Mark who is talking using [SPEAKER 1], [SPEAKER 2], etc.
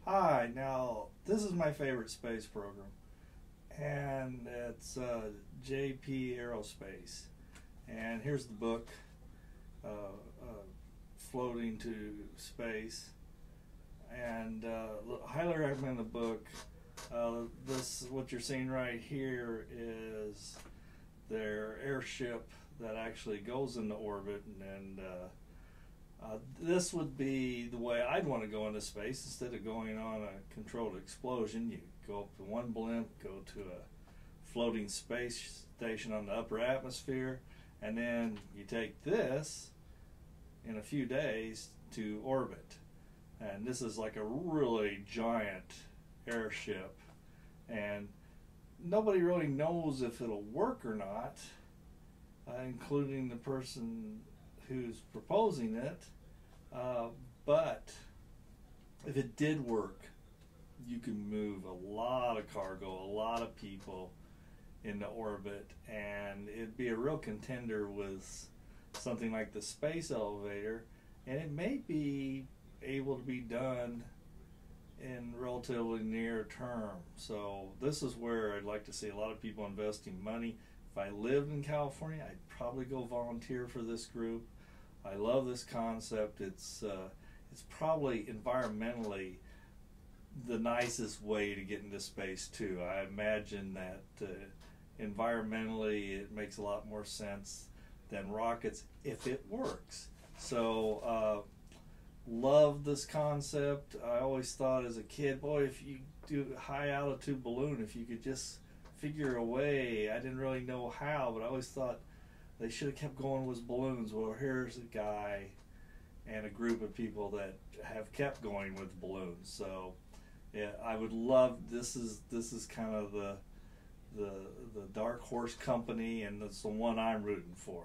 [SPEAKER 1] Hi, now this is my favorite space program, and it's JP Aerospace. And here's the book, Floating to Space. And highly recommend the book. What you're seeing right here is their airship that actually goes into orbit, and this would be the way I'd want to go into space. Instead of going on a controlled explosion, you go up to one blimp, go to a floating space station on the upper atmosphere, and then you take this in a few days to orbit. And this is like a really giant airship, and nobody really knows if it'll work or not, including the person who's proposing it, but if it did work, you can move a lot of cargo, a lot of people into orbit, and it'd be a real contender with something like the space elevator, and it may be able to be done in relatively near term. So this is where I'd like to see a lot of people investing money. If I lived in California, I'd probably go volunteer for this group. I love this concept. It's probably environmentally the nicest way to get into space too. I imagine that environmentally it makes a lot more sense than rockets if it works. So love this concept. I always thought as a kid, boy, if you do a high altitude balloon, if you could just figure a way. I didn't really know how, but I always thought they should have kept going with balloons. Well, here's a guy and a group of people that have kept going with balloons. So yeah, I would love, this is kind of the dark horse company, and it's the one I'm rooting for.